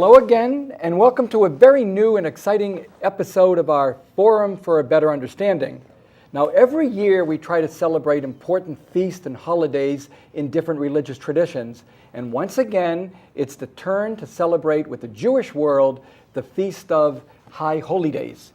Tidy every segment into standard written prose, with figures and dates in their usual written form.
Hello again, and welcome to a very new and exciting episode of our Forum for a Better Understanding. Now, every year we try to celebrate important feasts and holidays in different religious traditions, and once again, it's the turn to celebrate with the Jewish world the feast of High Holydays.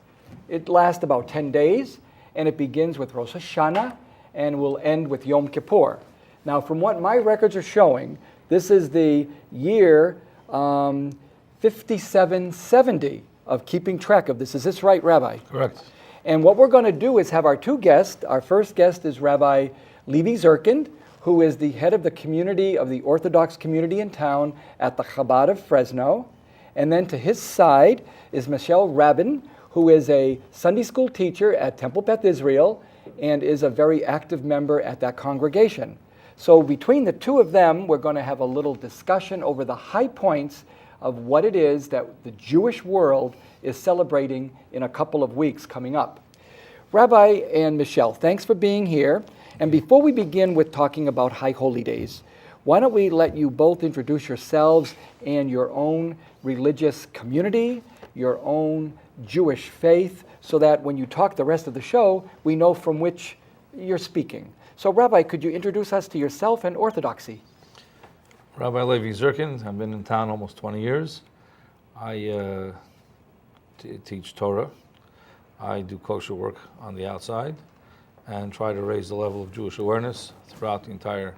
It lasts about 10 days, and it begins with Rosh Hashanah and will end with Yom Kippur. Now, from what my records are showing, this is the year 5770 of keeping track of this. Is this right, Rabbi? Correct. And what we're going to do is have our two guests. Our first guest is Rabbi Levy Zirkind, who is the head of the community of the Orthodox community in town at the Chabad of Fresno. And then to his side is Michelle Rabin, who is a Sunday school teacher at Temple Beth Israel and is a very active member at that congregation. So between the two of them, we're going to have a little discussion over the high points of what it is that the Jewish world is celebrating in a couple of weeks coming up. Rabbi and Michelle, thanks for being here. And before we begin with talking about High Holydays, why don't we let you both introduce yourselves and your own religious community, your own Jewish faith, so that when you talk the rest of the show, we know from which you're speaking. So, Rabbi, could you introduce us to yourself and Orthodoxy? Rabbi Levy Zirkind. I've been in town almost 20 years. I teach Torah. I do kosher work on the outside and try to raise the level of Jewish awareness throughout the entire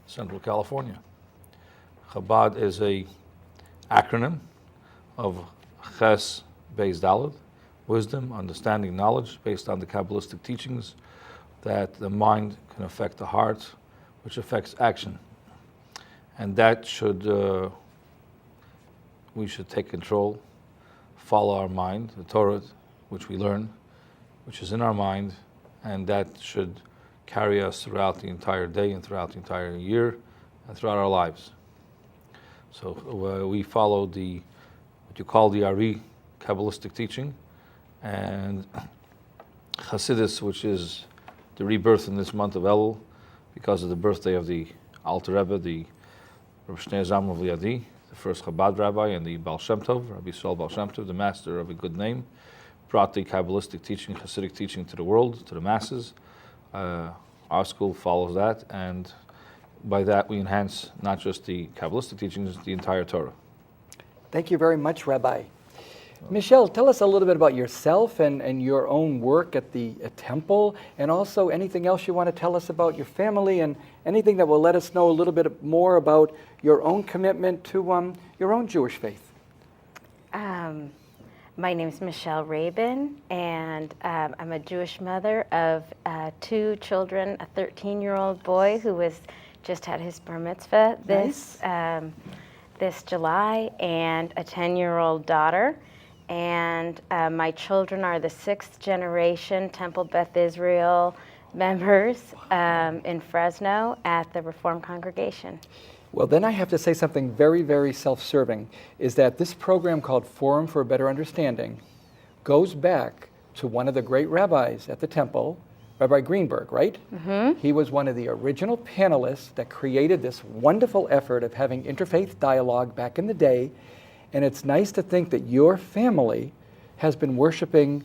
Central California. Chabad is a acronym of Ches Beis Daled, wisdom, understanding, knowledge, based on the Kabbalistic teachings that the mind can affect the heart, which affects action. And that we should take control, follow our mind, the Torah, which we learn, which is in our mind, and that should carry us throughout the entire day and throughout the entire year and throughout our lives. So we follow what you call the Ari Kabbalistic teaching, and Hasidus, which is the rebirth in this month of Elul, because of the birthday of the Alter Rebbe, the Rabbi Shneur Zalman of Liadi, the first Chabad rabbi, and the Baal Shem Tov, Rabbi Yisrael Baal Shem Tov, the master of a good name, brought the Kabbalistic teaching, Hasidic teaching to the world, to the masses. Our school follows that, and by that we enhance not just the Kabbalistic teachings, the entire Torah. Thank you very much, Rabbi. Michelle, tell us a little bit about yourself and your own work at the temple, and also anything else you want to tell us about your family and anything that will let us know a little bit more about your own commitment to your own Jewish faith. My name is Michelle Rabin, and I'm a Jewish mother of two children, a 13-year-old boy who just had his bar mitzvah this July, and a 10-year-old daughter. And my children are the 6th generation Temple Beth Israel members in Fresno at the Reformed congregation. Well, then I have to say something very, very self-serving, is that this program called Forum for a Better Understanding goes back to one of the great rabbis at the temple, Rabbi Greenberg, right? Mm-hmm. He was one of the original panelists that created this wonderful effort of having interfaith dialogue back in the day. And it's nice to think that your family has been worshiping.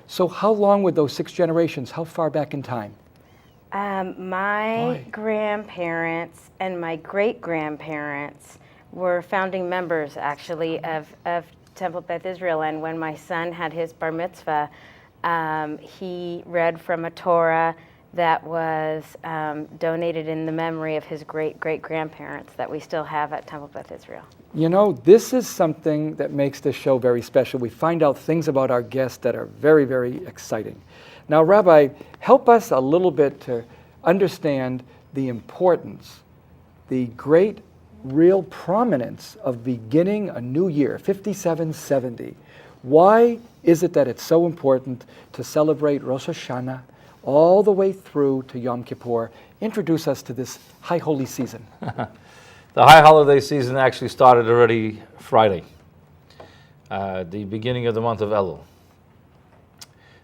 So how long were those 6 generations? How far back in time? My grandparents and my great-grandparents were founding members, actually, of Temple Beth Israel. And when my son had his bar mitzvah, he read from a Torah that was donated in the memory of his great-great-grandparents that we still have at Temple Beth Israel. You know, this is something that makes this show very special. We find out things about our guests that are very, very exciting. Now, Rabbi, help us a little bit to understand the importance, the great, real prominence of beginning a new year, 5770. Why is it that it's so important to celebrate Rosh Hashanah all the way through to Yom Kippur? Introduce us to this high holy season. The high holiday season actually started already Friday, the beginning of the month of Elul.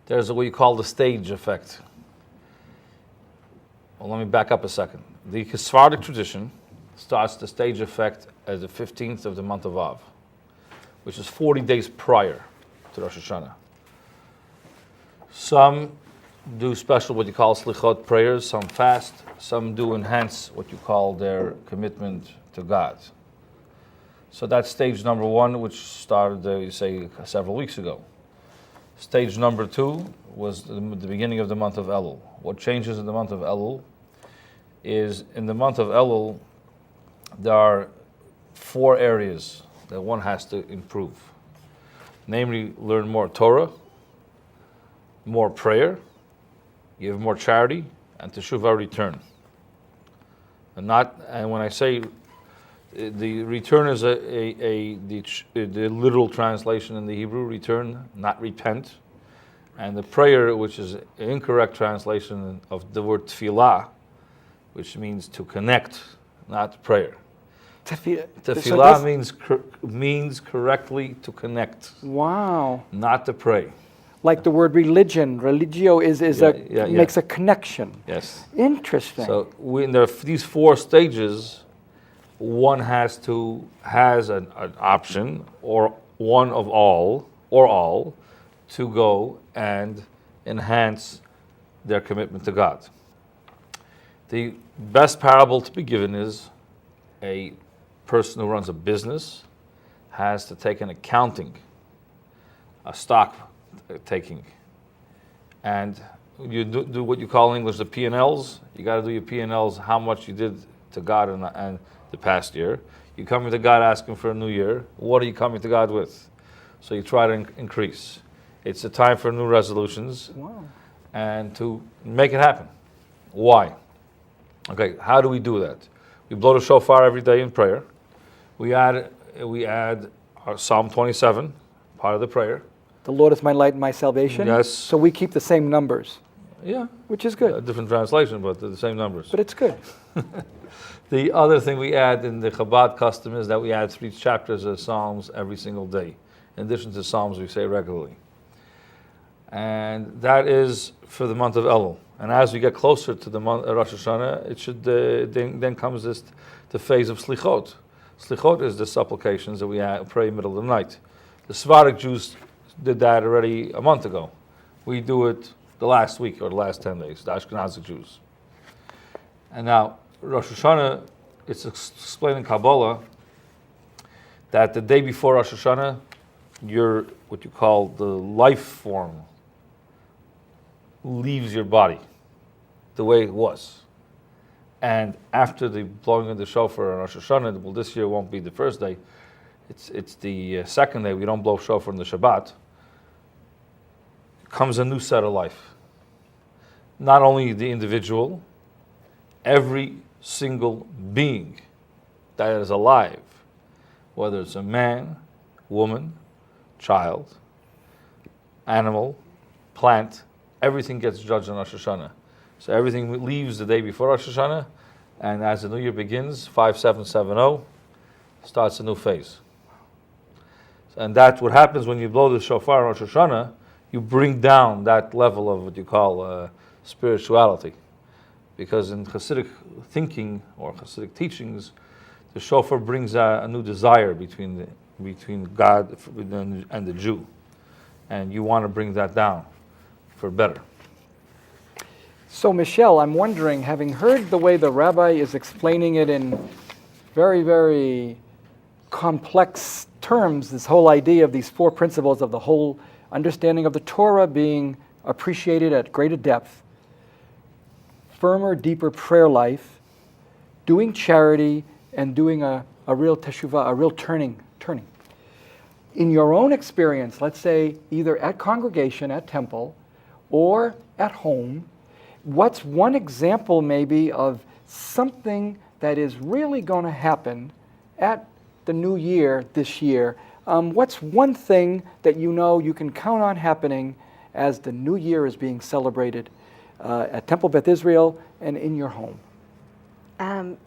There's what you call the stage effect. Well, let me back up a second. The Sephardic tradition starts the stage effect as the 15th of the month of Av. which is 40 days prior to Rosh Hashanah. Some do special what you call slichot prayers, some fast, some do enhance what you call their commitment to God. So that's stage number one, which started, several weeks ago. Stage number two was the beginning of the month of Elul. What changes in the month of Elul is, in the month of Elul, there are 4 areas that one has to improve. Namely, learn more Torah, more prayer, give more charity, and teshuvah, return. And when I say the return is the literal translation in the Hebrew, return, not repent. And the prayer, which is an incorrect translation of the word tefillah, which means to connect, not prayer. Tefillah means correctly to connect. Wow. Not to pray. Like the word religion. Religio makes a connection. Yes. Interesting. So there are these 4 stages. One has an option, or one of all, or all, to go and enhance their commitment to God. The best parable to be given is a person who runs a business has to take an accounting, a stock taking, and you do what you call in English the P&Ls. You got to do your P&Ls, how much you did to God and the past year. You're coming to God asking for a new year. What are you coming to God with? So you try to increase. It's a time for new resolutions. Wow. And to make it happen. Why? Okay, how do we do that? We blow the shofar every day in prayer. We add our Psalm 27, part of the prayer. The Lord is my light and my salvation. Yes. So we keep the same numbers. Yeah. Which is good. A different translation, but they're the same numbers. But it's good. The other thing we add in the Chabad custom is that we add 3 chapters of Psalms every single day, in addition to Psalms we say regularly. And that is for the month of Elul. And as we get closer to the month of Rosh Hashanah, it should then comes the phase of Slichot. Slichot is the supplications that we pray in the middle of the night. The Sephardic Jews did that already a month ago. We do it the last week or the last 10 days, the Ashkenazi Jews. And now, Rosh Hashanah, it's explained in Kabbalah that the day before Rosh Hashanah, your what you call the life form leaves your body the way it was. And after the blowing of the shofar on Rosh Hashanah, well, this year won't be the first day, it's the second day, we don't blow shofar on the Shabbat, comes a new set of life. Not only the individual, every single being that is alive, whether it's a man, woman, child, animal, plant, everything gets judged on Rosh Hashanah. So everything leaves the day before Rosh Hashanah, and as the new year begins, 5770, starts a new phase. And that's what happens when you blow the shofar on Rosh Hashanah, you bring down that level of what you call spirituality. Because in Hasidic thinking or Hasidic teachings, the shofar brings a new desire between God and the Jew. And you want to bring that down for better. So Michelle, I'm wondering, having heard the way the rabbi is explaining it in very, very complex terms, this whole idea of these 4 principles of the whole understanding of the Torah being appreciated at greater depth, firmer, deeper prayer life, doing charity, and doing a real teshuvah, a real turning. In your own experience, let's say either at congregation, at temple, or at home, what's one example maybe of something that is really going to happen at the new year this year? What's one thing that you know you can count on happening as the new year is being celebrated at Temple Beth Israel and in your home?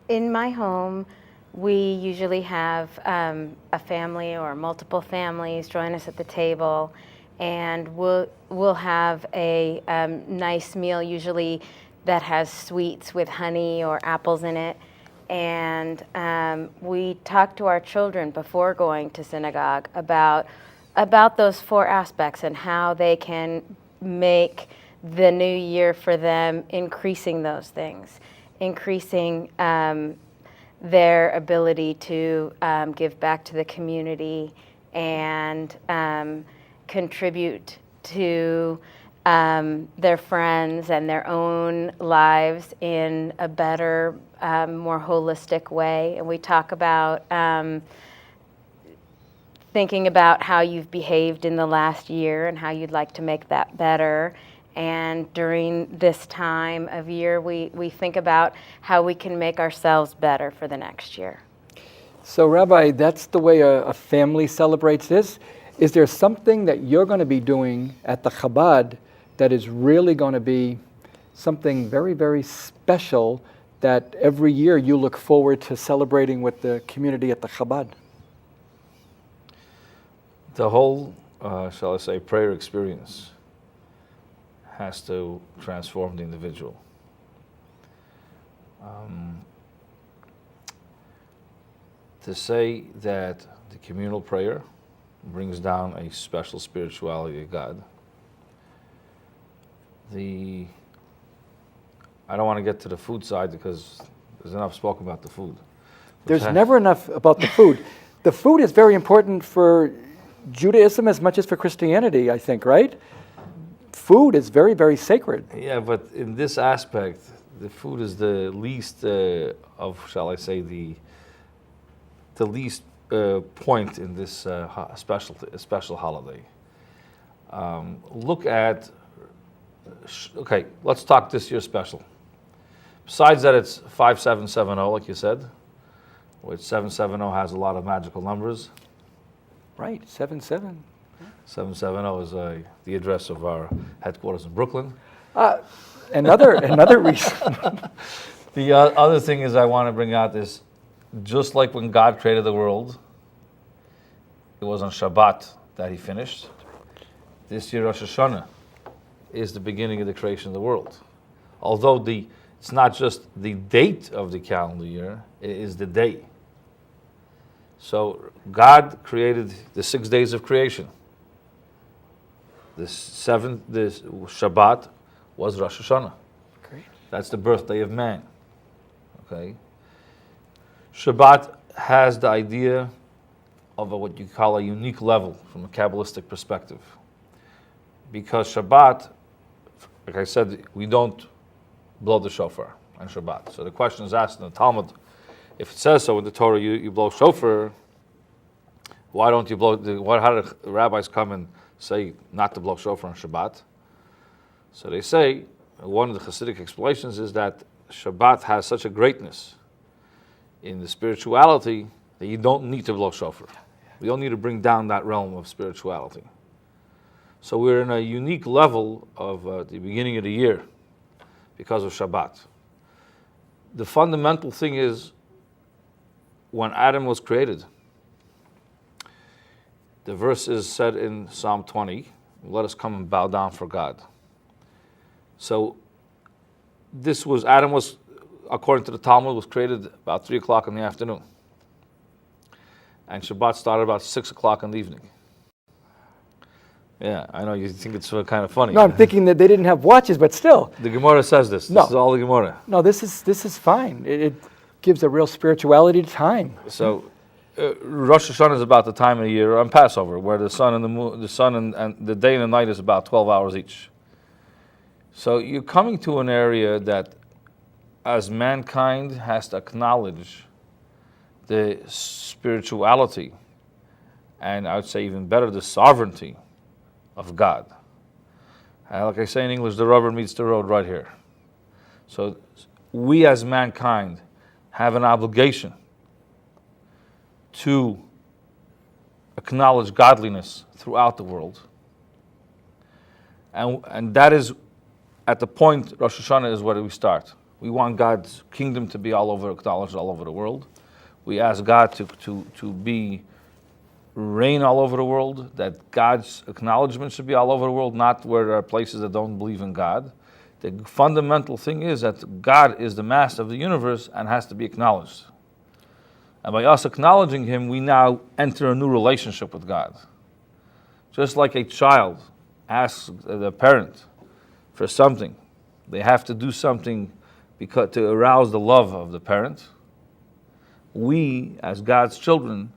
In my home, we usually have a family or multiple families join us at the table, and we'll have a nice meal, usually that has sweets with honey or apples in it. And we talk to our children before going to synagogue about those four aspects and how they can make the new year for them increasing those things, increasing their ability to give back to the community and contribute to their friends and their own lives in a better, more holistic way. And we talk about thinking about how you've behaved in the last year and how you'd like to make that better. And during this time of year, we think about how we can make ourselves better for the next year. So, Rabbi, that's the way a family celebrates this. Is there something that you're going to be doing at the Chabad that is really going to be something very, very special that every year you look forward to celebrating with the community at the Chabad? The whole, shall I say, prayer experience has to transform the individual. To say that the communal prayer brings down a special spirituality of God. I don't want to get to the food side because there's enough spoken about the food. There's never enough about the food. The food is very important for Judaism as much as for Christianity, I think, right? Food is very, very sacred. Yeah, but in this aspect, the food is the least of, shall I say, the least point in this special holiday. Look at, okay, let's talk this year's special. Besides that, it's 5770, like you said, which 770 has a lot of magical numbers. Right, 7-7. 770 is the address of our headquarters in Brooklyn. Another reason. The other thing is I want to bring out is, just like when God created the world, it was on Shabbat that he finished. This year Rosh Hashanah is the beginning of the creation of the world. Although it's not just the date of the calendar year, it is the day. So God created the 6 days of creation. The Shabbat was Rosh Hashanah. Great. That's the birthday of man. Okay. Shabbat has the idea of what you call a unique level from a Kabbalistic perspective. Because Shabbat, like I said, we don't blow the shofar on Shabbat. So the question is asked in the Talmud, if it says so in the Torah, you blow shofar, why don't you blow, how did the rabbis come and say not to blow shofar on Shabbat? So they say, one of the Hasidic explanations is that Shabbat has such a greatness in the spirituality that you don't need to blow shofar. We don't need to bring down that realm of spirituality. So we're in a unique level of the beginning of the year because of Shabbat. The fundamental thing is, when Adam was created, the verse is said in Psalm 20, let us come and bow down for God. So Adam was, according to the Talmud, was created about 3 o'clock in the afternoon. And Shabbat started about 6 o'clock in the evening. Yeah, I know you think it's kind of funny. No, I'm thinking that they didn't have watches, but still. The Gemara says this. No. This is all the Gemara. No, this is fine. It gives a real spirituality to time. So Rosh Hashanah is about the time of the year on Passover, where the sun and the moon, the sun and the day and the night is about 12 hours each. So you're coming to an area that, as mankind, has to acknowledge the spirituality, and I would say even better, the sovereignty of God. Like I say in English, the rubber meets the road right here. So we as mankind have an obligation to acknowledge godliness throughout the world. And that is, at the point, Rosh Hashanah is where we start. We want God's kingdom to be acknowledged all over the world. We ask God to reign all over the world, that God's acknowledgement should be all over the world, not where there are places that don't believe in God. The fundamental thing is that God is the master of the universe and has to be acknowledged. And by us acknowledging Him, we now enter a new relationship with God. Just like a child asks the parent for something, they have to do something because to arouse the love of the parent. We, as God's children,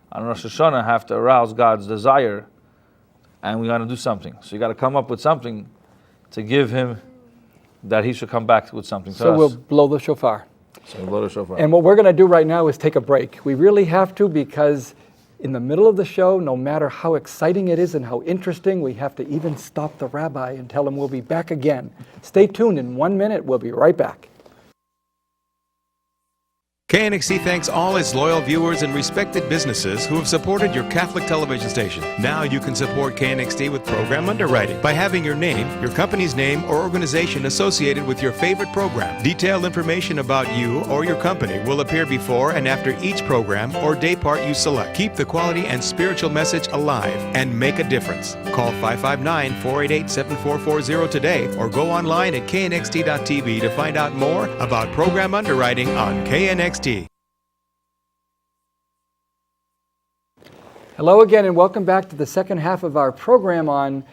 on Rosh Hashanah have to arouse God's desire, and we got to do something. So you got to come up with something to give Him that He should come back with something to us. So we'll blow the shofar. So we'll blow the shofar. And what we're going to do right now is take a break. We really have to, because in the middle of the show, no matter how exciting it is and how interesting, we have to even stop the rabbi and tell him we'll be back again. Stay tuned. In 1 minute, we'll be right back. KNXT thanks all its loyal viewers and respected businesses who have supported your Catholic television station. Now you can support KNXT with program underwriting by having your name, your company's name, or organization associated with your favorite program. Detailed information about you or your company will appear before and after each program or day part you select. Keep the quality and spiritual message alive and make a difference. Call 559-488-7440 today or go online at knxt.tv to find out more about program underwriting on KNXT. Hello again, and welcome back to the second half of our program on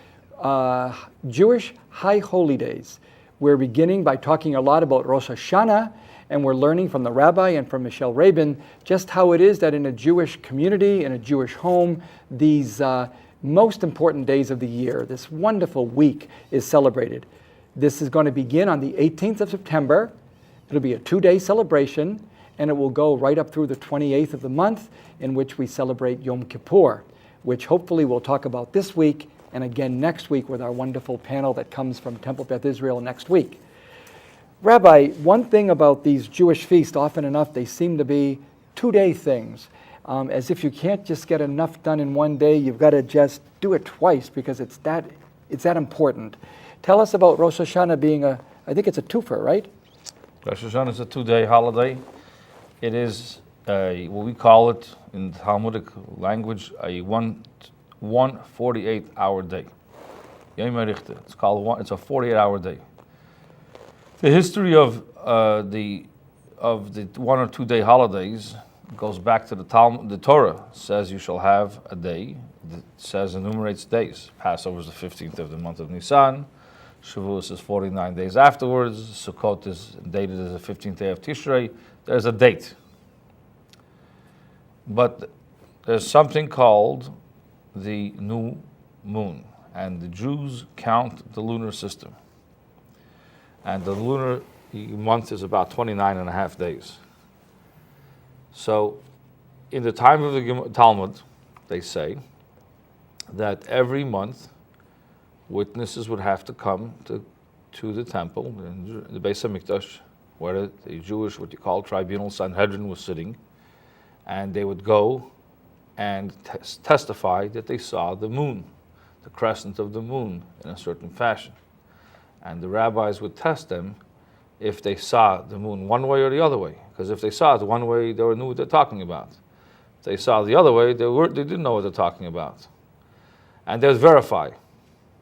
Jewish High Holydays. We're beginning by talking a lot about Rosh Hashanah, and we're learning from the Rabbi and from Michelle Rabin just how it is that in a Jewish community, in a Jewish home, these most important days of the year, this wonderful week, is celebrated. This is going to begin on the 18th of September. It'll be a 2-day celebration, and it will go right up through the 28th of the month, in which we celebrate Yom Kippur, which hopefully we'll talk about this week and again next week with our wonderful panel that comes from Temple Beth Israel next week. Rabbi, one thing about these Jewish feasts, often enough, they seem to be 2-day things. As if you can't just get enough done in one day, you've got to just do it twice because it's that important. Tell us about Rosh Hashanah being I think it's a twofer, right? Rosh Hashanah is a 2-day holiday. It is what we call it in Talmudic language a 148-hour day. It's called it's a 48-hour day. The history of the 1 or 2 day holidays goes back to the Talmud. The Torah says you shall have a day. It says enumerates days. Passover is the 15th of the month of Nisan. Shavuos is 49 days afterwards. Sukkot is dated as the 15th day of Tishrei. There's a date. But there's something called the new moon, and the Jews count the lunar system. And the lunar month is about 29 and a half days. So in the time of the Talmud, they say that every month witnesses would have to come to the temple, in the Beis HaMikdash, where the Jewish, what you call tribunal Sanhedrin, was sitting, and they would go and testify that they saw the moon, the crescent of the moon, in a certain fashion. And the rabbis would test them if they saw the moon one way or the other way. Because if they saw it one way, they knew what they're talking about. If they saw it the other way, they didn't know what they're talking about. And they'd verify.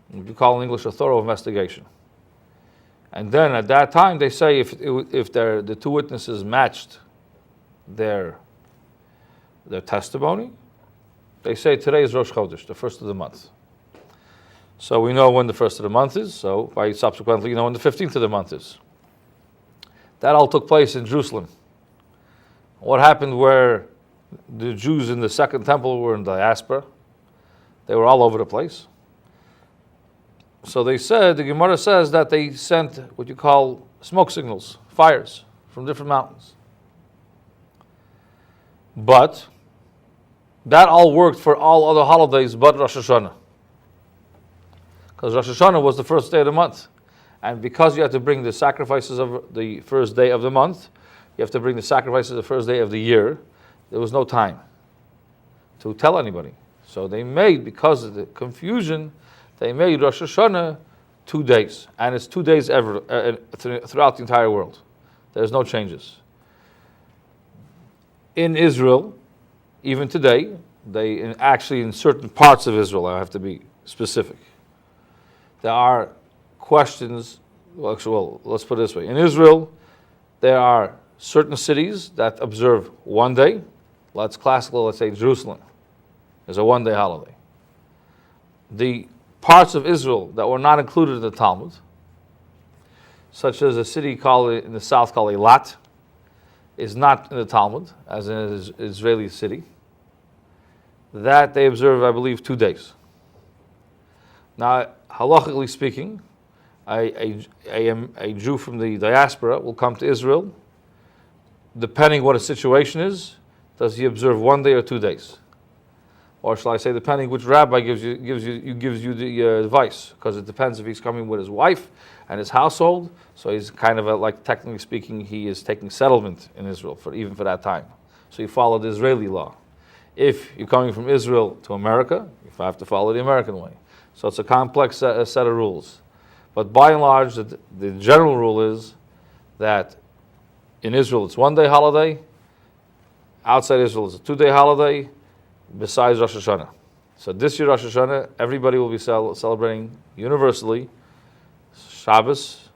What you call in English a thorough investigation. And then at that time, they say if the two witnesses matched their testimony, they say today is Rosh Chodesh, the first of the month. So we know when the first of the month is, so by subsequently you know when the 15th of the month is. That all took place in Jerusalem. What happened where the Jews in the Second Temple were in diaspora? They were all over the place. So they said, the Gemara says that they sent what you call smoke signals, fires from different mountains. But that all worked for all other holidays but Rosh Hashanah. Because Rosh Hashanah was the first day of the month. And because you have to bring the sacrifices of the first day of the month, you have to bring the sacrifices of the first day of the year, there was no time to tell anybody. So they made, because of the confusion, they made Rosh Hashanah 2 days. And it's 2 days throughout the entire world. There's no changes. In Israel, even today, actually in certain parts of Israel, I have to be specific, there are questions well, let's put it this way. In Israel, there are certain cities that observe one day. Let's say Jerusalem is a one-day holiday. The parts of Israel that were not included in the Talmud, such as a city in the south called Eilat, is not in the Talmud, as in an Israeli city. That they observe, I believe, 2 days. Now, halachically speaking, a Jew from the diaspora will come to Israel. Depending what his situation is, does he observe 1 day or 2 days? Or shall I say, depending which rabbi gives you the advice, because it depends if he's coming with his wife and his household. So he's kind of like, technically speaking, he is taking settlement in Israel even for that time. So you follow the Israeli law. If you're coming from Israel to America, you have to follow the American way. So it's a complex set of rules. But by and large, the general rule is that in Israel it's 1 day holiday, outside Israel it's a 2 day holiday, besides Rosh Hashanah. So this year Rosh Hashanah, everybody will be celebrating universally Shabbos,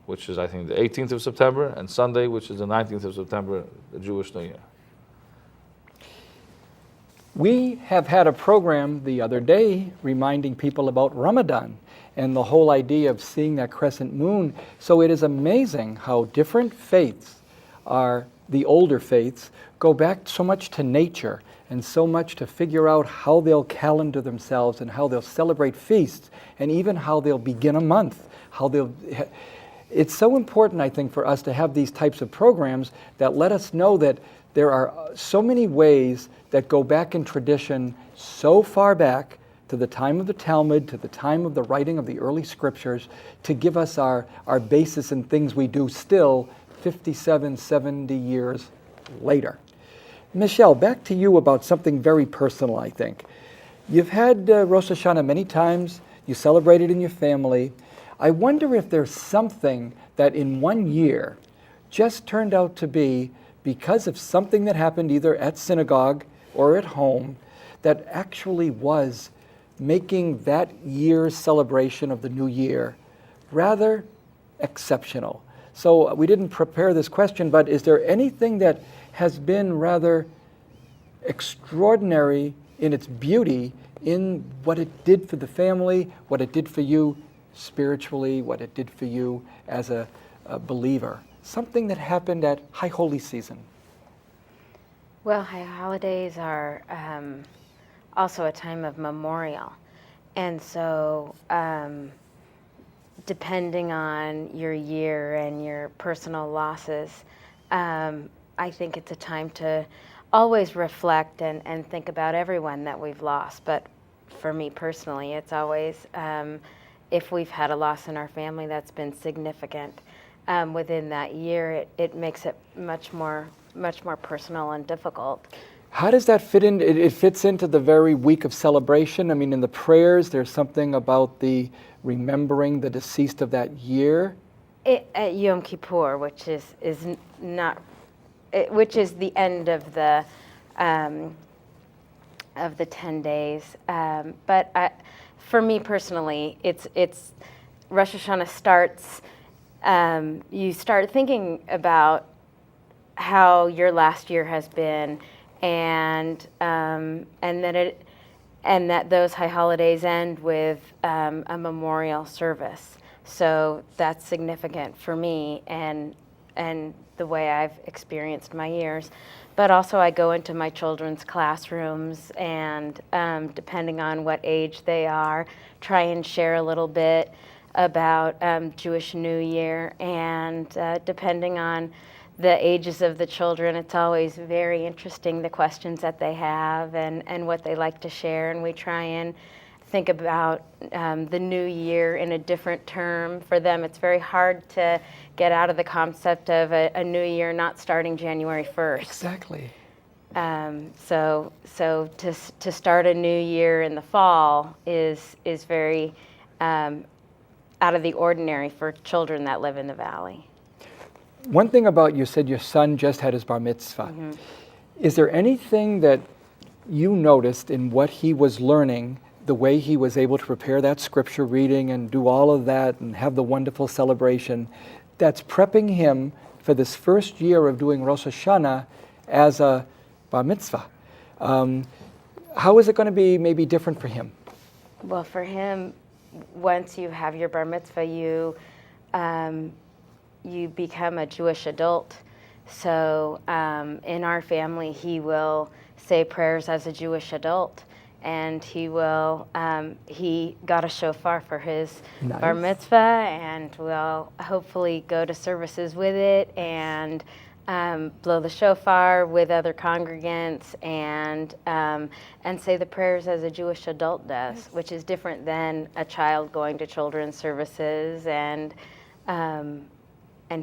which is I think the 18th of September, and Sunday, which is the 19th of September, the Jewish New Year. We have had a program the other day reminding people about Ramadan and the whole idea of seeing that crescent moon. So it is amazing how different faiths the older faiths, go back so much to nature and so much to figure out how they'll calendar themselves and how they'll celebrate feasts and even how they'll begin a month, It's so important, I think, for us to have these types of programs that let us know that there are so many ways that go back in tradition so far back to the time of the Talmud, to the time of the writing of the early scriptures, to give us our basis in things we do still 57, 70 years later. Michelle, back to you about something very personal, I think. You've had Rosh Hashanah many times, you celebrate it in your family. I wonder if there's something that in 1 year just turned out to be, because of something that happened either at synagogue or at home, that actually was making that year's celebration of the new year rather exceptional. So we didn't prepare this question, but is there anything that has been rather extraordinary in its beauty in what it did for the family, what it did for you spiritually, what it did for you as a believer? Something that happened at High Holy Season. Well, High Holidays are also a time of memorial. And so depending on your year and your personal losses, I think it's a time to always reflect and think about everyone that we've lost. But for me personally, it's always, if we've had a loss in our family that's been significant within that year, it makes it much more personal and difficult. How does that fit in? It fits into the very week of celebration. I mean, in the prayers, there's something about the remembering the deceased of that year. At Yom Kippur, which is the end of the 10 days. But for me personally, it's Rosh Hashanah starts. You start thinking about how your last year has been, and that those high holidays end with a memorial service. So that's significant for me and the way I've experienced my years. But also I go into my children's classrooms and depending on what age they are, try and share a little bit about Jewish New Year, and depending on the ages of the children, it's always very interesting, the questions that they have and what they like to share, and we try and think about the new year in a different term. For them, it's very hard to get out of the concept of a new year not starting January 1st. Exactly. So to start a new year in the fall is very out of the ordinary for children that live in the valley. One thing about, you said your son just had his bar mitzvah. Mm-hmm. Is there anything that you noticed in what he was learning the way he was able to prepare that scripture reading and do all of that and have the wonderful celebration, that's prepping him for this first year of doing Rosh Hashanah as a bar mitzvah. How is it going to be maybe different for him? Well, for him, once you have your bar mitzvah, you become a Jewish adult. So in our family, he will say prayers as a Jewish adult, and he got a shofar for his Nice. bar mitzvah, and will hopefully go to services with it and blow the shofar with other congregants and say the prayers as a Jewish adult does, which is different than a child going to children's services, and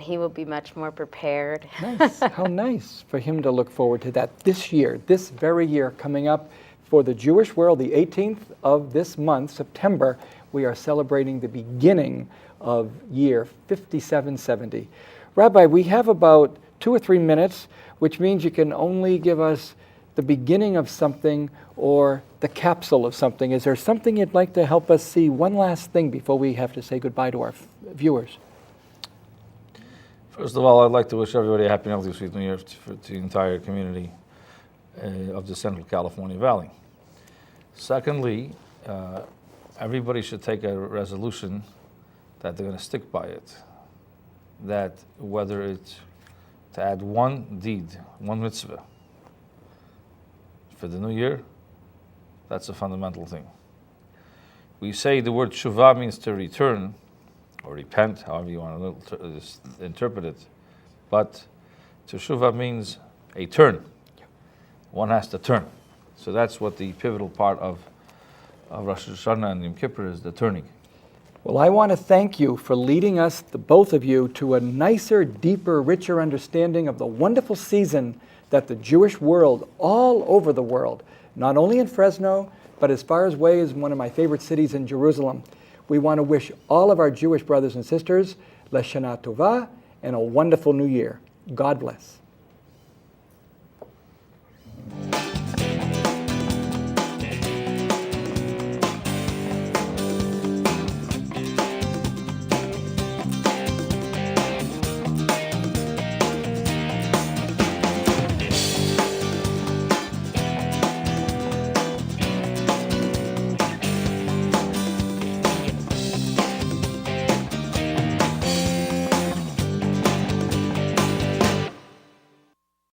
he will be much more prepared. Nice. How nice for him to look forward to that this year, this very year coming up for the Jewish world, the 18th of this month, September. We are celebrating the beginning of year 5770. Rabbi, we have about 2 or 3 minutes, which means you can only give us the beginning of something or the capsule of something. Is there something you'd like to help us see? One last thing before we have to say goodbye to our viewers. First of all, I'd like to wish everybody a happy and healthy sweet New Year to the entire community of the Central California Valley. Secondly, everybody should take a resolution that they're going to stick by it. That whether it's to add one deed, one mitzvah for the new year, that's a fundamental thing. We say the word shuvah means to return, or repent, however you want to interpret it. But teshuvah means a turn. One has to turn. So that's what the pivotal part of Rosh Hashanah and Yom Kippur is, the turning. Well, I want to thank you for leading us, the both of you, to a nicer, deeper, richer understanding of the wonderful season that the Jewish world, all over the world, not only in Fresno, but as far away as one of my favorite cities in Jerusalem. We want to wish all of our Jewish brothers and sisters Lashana Tova and a wonderful new year. God bless.